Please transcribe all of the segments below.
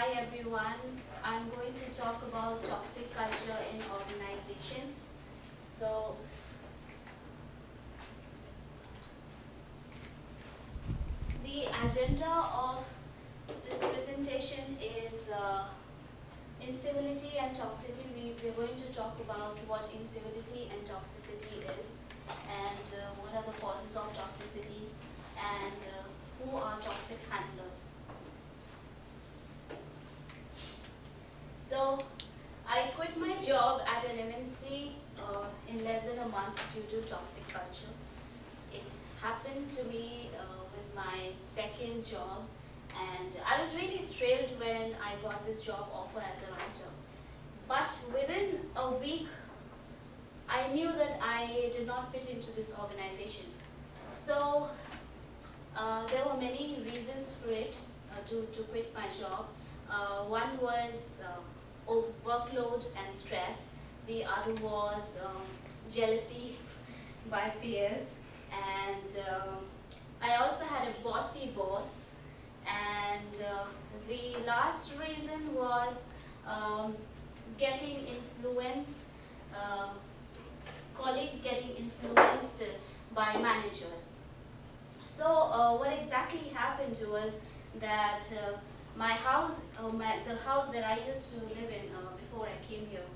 Hi everyone. I'm going to talk about toxic culture in organizations. So, the agenda of this presentation is incivility and toxicity. We're going to talk about what incivility and toxicity is, and what are the causes of toxicity, and who are toxic handlers. So, I quit my job at an MNC in less than a month due to toxic culture. It happened to me with my second job, and I was really thrilled when I got this job offer as a writer. But within a week, I knew that I did not fit into this organization. So there were many reasons for it to quit my job. One was workload and stress. The other was jealousy by peers, and I also had a bossy boss. And the last reason was getting influenced, uh, colleagues getting influenced by managers. So what exactly happened was that the house that I used to live in before I came here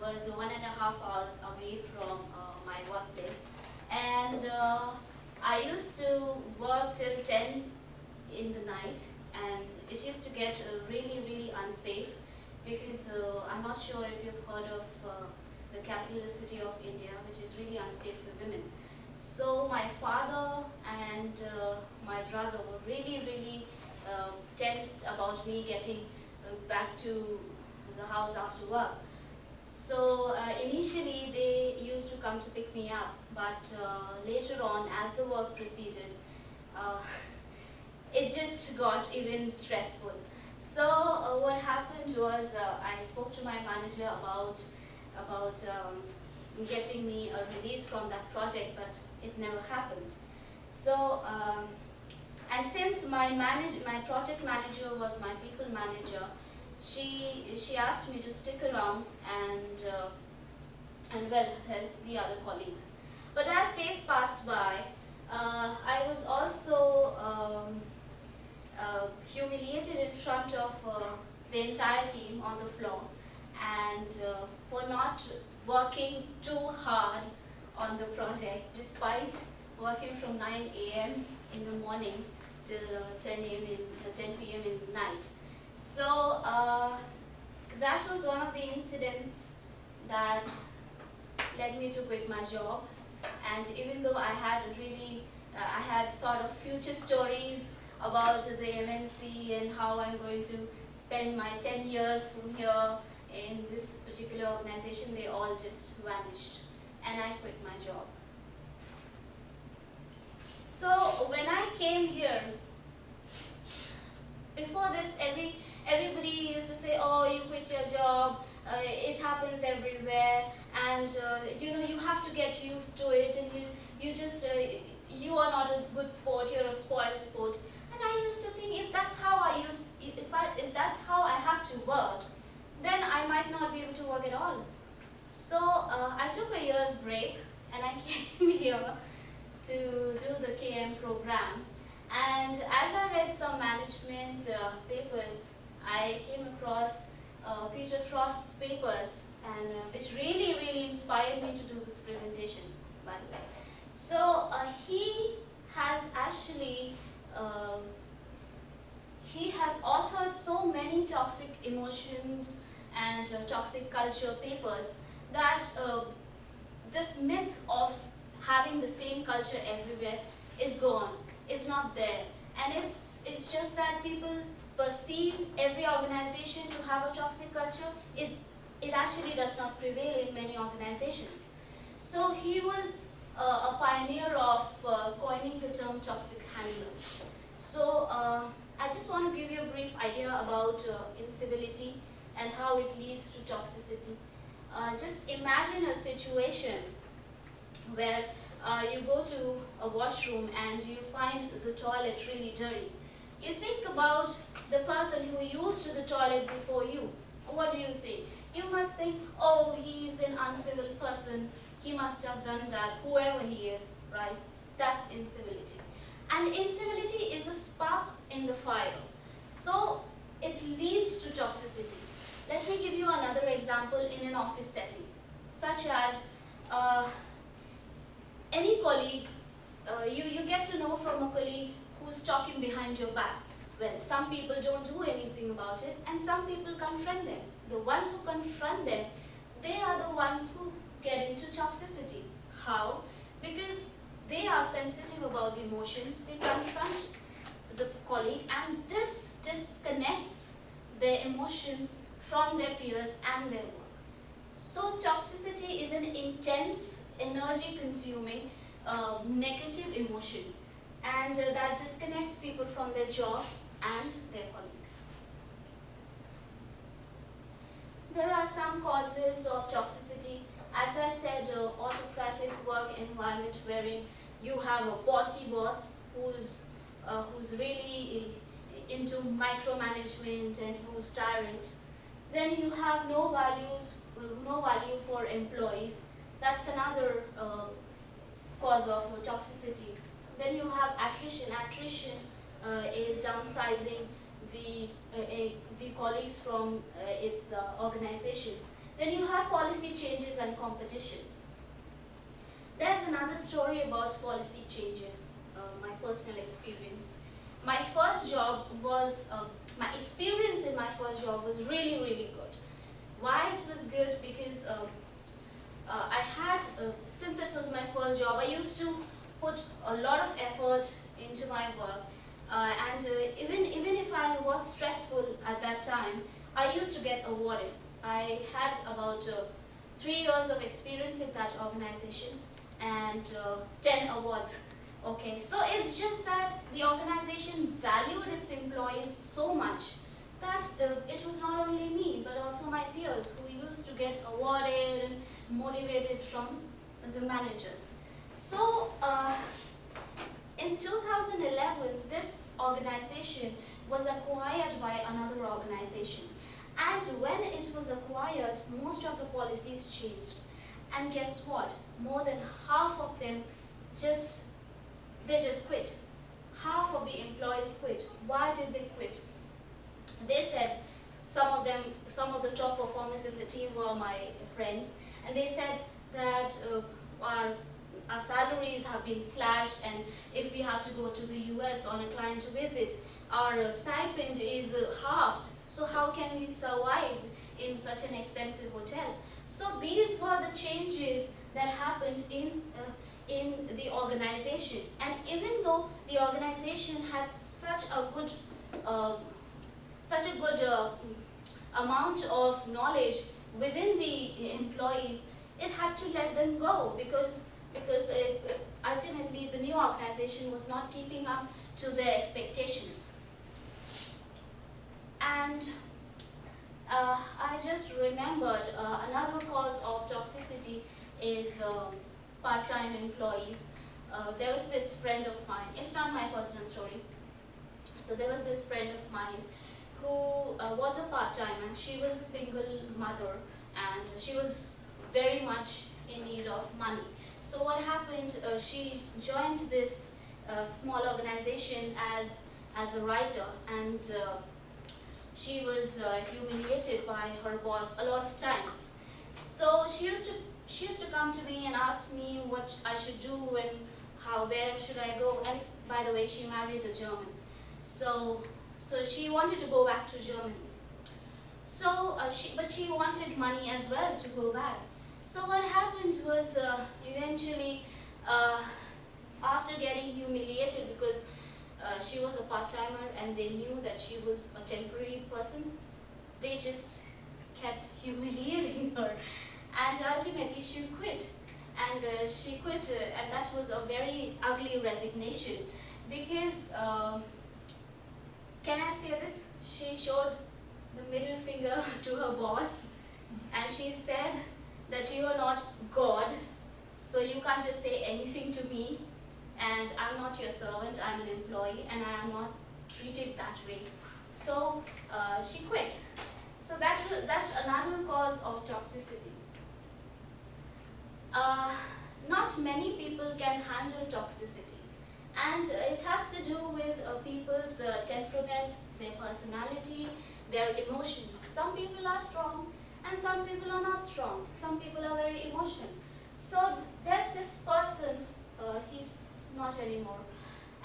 was 1.5 hours away from my workplace, and I used to work till 10 in the night, and it used to get really unsafe because I'm not sure if you've heard of the capital city of India, which is really unsafe for women. So my father and my brother were really tensed about me getting back to the house after work. So initially they used to come to pick me up, but later on, as the work proceeded, uh, it just got even stressful. So what happened was I spoke to my manager about getting me a release from that project, but it never happened. So and since my project manager was my people manager, she asked me to stick around and well help the other colleagues. But as days passed by, I was also humiliated in front of the entire team on the floor, and for not working too hard on the project despite working from 9 a.m. in the morning till 10 p.m. in the night. So that was one of the incidents that led me to quit my job. And even though I had thought of future stories about the MNC and how I'm going to spend my 10 years from here in this particular organization, they all just vanished, and I quit my job. So when I came here, before this, everybody used to say, "Oh, you quit your job. It happens everywhere, and you have to get used to it, and you are not a good sport. You're a spoiled sport." And I used to think, if that's how if that's how I have to work, then I might not be able to work at all. So I took a year's break, and I came here to do the KM program. And as I read some management papers, I came across Peter Frost's papers, and which really inspired me to do this presentation, by the way. So he has actually he has authored so many toxic emotions and toxic culture papers that this myth of having the same culture everywhere is gone. It's not there, and it's just that people perceive every organization to have a toxic culture. It actually does not prevail in many organizations. So he was a pioneer of coining the term toxic handlers. So I just want to give you a brief idea about incivility and how it leads to toxicity. Just imagine a situation where you go to a washroom and you find the toilet really dirty. You think about the person who used the toilet before you, what do you think? You must think, oh, he's an uncivil person, he must have done that, whoever he is, right? That's incivility. And incivility is a spark in the fire. So it leads to toxicity. Let me give you another example in an office setting, such as any colleague, you get to know from a colleague who's talking behind your back. Well, some people don't do anything about it, and some people confront them. The ones who confront them, they are the ones who get into toxicity. How? Because they are sensitive about emotions, they confront the colleague, and this disconnects their emotions from their peers and their work. So toxicity is an intense, energy-consuming, negative emotion, and that disconnects people from their job and their colleagues. There are some causes of toxicity. As I said, autocratic work environment wherein you have a bossy boss who's really into micromanagement and who's tyrant. Then you have no value for employees. That's another cause of toxicity. Then you have attrition. Attrition is downsizing the colleagues from its organization. Then you have policy changes and competition. There's another story about policy changes, my personal experience. My experience in my first job was really, really good. Why it was good? Because I had, since it was my first job, I used to put a lot of effort into my work. And even if I was stressful at that time, I used to get awarded. I had about 3 years of experience in that organization and 10 awards. Okay, so it's just that the organization valued its employees so much that it was not only me but also my peers who used to get awarded and motivated from the managers. So in 2011, this organization was acquired by another organization. And when it was acquired, most of the policies changed. And guess what? More than half of them just quit. Half of the employees quit. Why did they quit? They said, some of the top performers in the team were my friends, and they said that our salaries have been slashed, and if we have to go to the US on a client visit, our stipend is halved. So how can we survive in such an expensive hotel? So these were the changes that happened in the organization. And even though the organization had such a good amount of knowledge within the employees, it had to let them go because ultimately the new organization was not keeping up to their expectations. And I just remembered another cause of toxicity is part-time employees. There was this friend of mine, it's not my personal story. So there was this friend of mine who was a part-timer. She was a single mother and she was very much in need of money. So what happened, she joined this small organization as a writer, and she was humiliated by her boss a lot of times. So she used to come to me and ask me what I should do and where should I go. And by the way, she married a German. So she wanted to go back to Germany. So but she wanted money as well to go back. So what happened was eventually, after getting humiliated because she was a part-timer and they knew that she was a temporary person, they just kept humiliating her. And ultimately she quit. And she quit, and that was a very ugly resignation because, can I say this? She showed the middle finger to her boss and she said that you are not God, so you can't just say anything to me, and I'm not your servant, I'm an employee and I am not treated that way. So she quit. So that's another cause of toxicity. Uh, Not many people can handle toxicity, and it has to do with people's temperament, their personality, their emotions. Some people are strong and some people are not strong. Some people are very emotional. So there's this person, he's not anymore,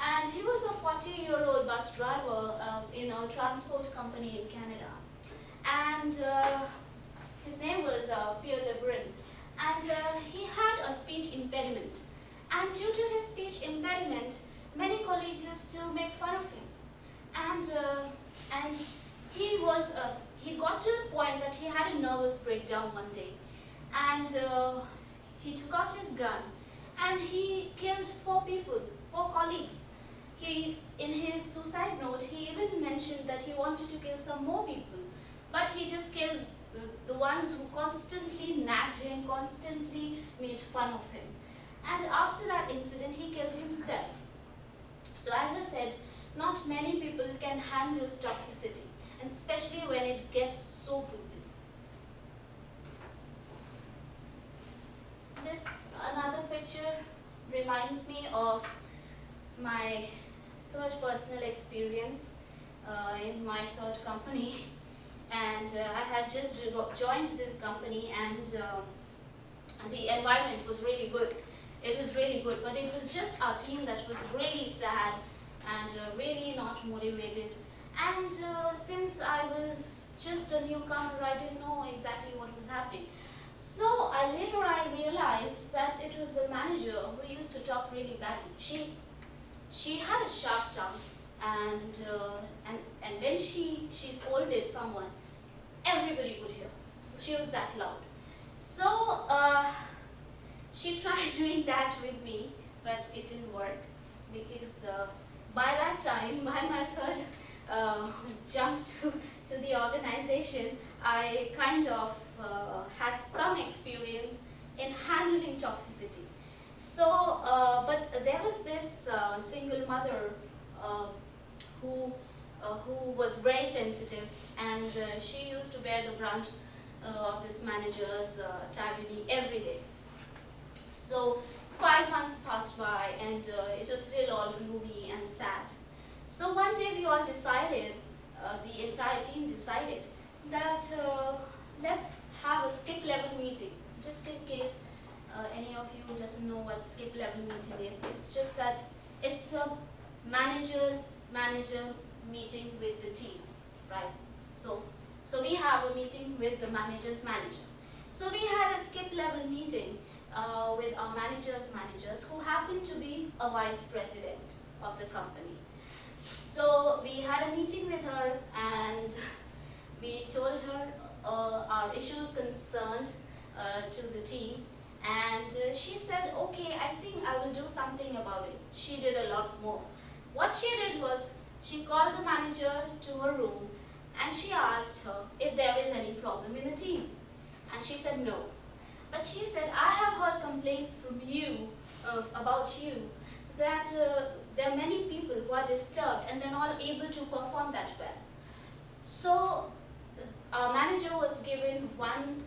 and he was a 40-year-old bus driver in a transport company in Canada, and his name was Pierre Lebrun, and he had a speech impediment, and due to his speech impediment, many colleagues used to make fun of him, and he got to the point that he had a nervous breakdown one day, and he took out his gun and he killed 4 people, 4 colleagues. In his suicide note, he even mentioned that he wanted to kill some more people, but he just killed the ones who constantly nagged him, constantly made fun of him. And after that incident, he killed himself. So as I said, not many people can handle toxicity, and especially when it gets so brutal. This another picture reminds me of my third personal experience in my third company, and I had just joined this company, and the environment was really good. It was really good, but it was just our team that was really sad and really not motivated. And since I was just a newcomer, I didn't know exactly what was happening. So later I realized that it was the manager who used to talk really badly. She had a sharp tongue, and when she scolded someone, everybody could hear. So she was that loud. So she tried doing that with me, but it didn't work, because by that time, by my third jump to the organization, I kind of had some experience in handling toxicity. So, but there was this single mother who was very sensitive, and she used to bear the brunt of this manager's tyranny every day. So 5 months passed by, and it was still all gloomy and sad. So one day we all decided, the entire team decided, that let's have a skip level meeting, just in case any of you doesn't know what skip level meeting is. It's just that it's a manager meeting with the team, right? So we have a meeting with the manager's manager. So we had a skip level meeting with our manager's managers, who happened to be a vice president of the company. So we had a meeting with her, and we told her our issues concerned to the team, and she said, okay, I think I will do something about it. She did a lot more. What she did was, she called the manager to her room, and she asked her if there is any problem in the team. And she said no. But she said, I have heard complaints from you, about you, that there are many people who are disturbed and they're not able to perform that well. So our manager was given one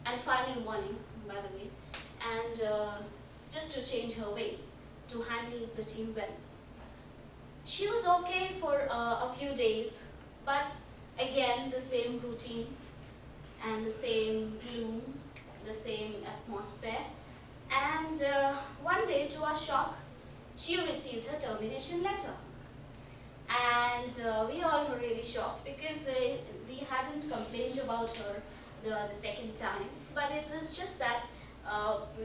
and final warning, by the way, and just to change her ways, to handle the team well. She was okay for a few days, but again the same routine and the same gloom, the same atmosphere. And one day, to our shock, she received her termination letter. And we all were really shocked, because we hadn't complained about her the second time, but it was just that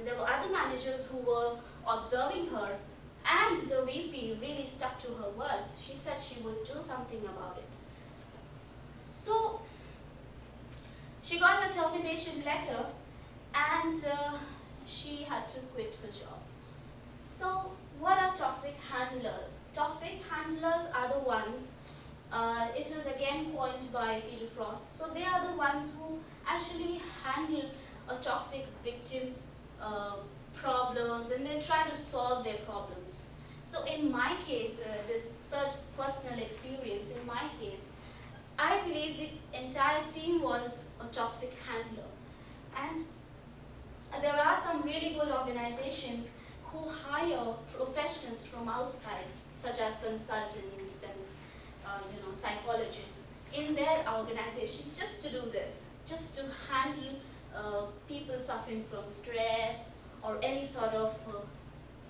there were other managers who were observing her, and the VP really stuck to her words. She said she would do something about it. So she got her termination letter, and she had to quit her job. So what are toxic handlers? Toxic handlers are the ones, it was again coined by Peter Frost, so they are the ones who actually handle a toxic victim's problems, and they try to solve their problems. So in my case, this third personal experience, in my case, I believe the entire team was a toxic handler. And there are some really good organizations who hire professionals from outside, such as consultants and psychologists in their organization just to do this, just to handle people suffering from stress or any sort of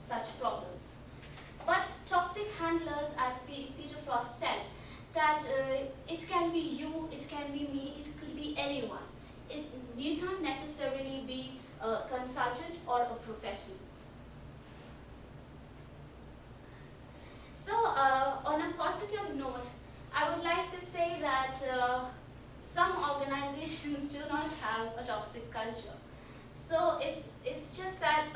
such problems. But toxic handlers, as Peter Frost said, that it can be you, it can be me, it could be anyone. It need not necessarily be a consultant or a professional. So, on a positive note, I would like to say that some organizations do not have a toxic culture. So it's just that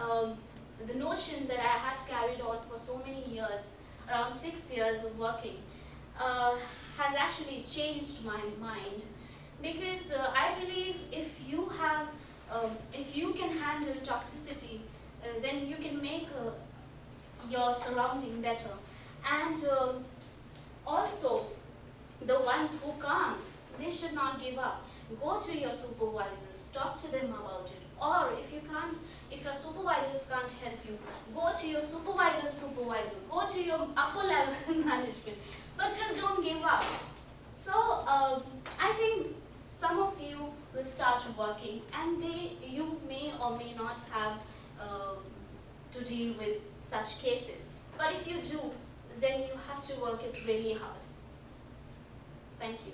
the notion that I had carried on for so many years, around 6 years of working, has actually changed my mind, because I believe if you can handle toxicity, then you can make your surrounding better. And also, the ones who can't, they should not give up. Go to your supervisors, talk to them about it. Or if your supervisors can't help you, go to your supervisor's supervisor, go to your upper level management, but just don't give up. So I think some of you will start working, and you may or may not have to deal with such cases. But if you do, then you have to work it really hard. Thank you.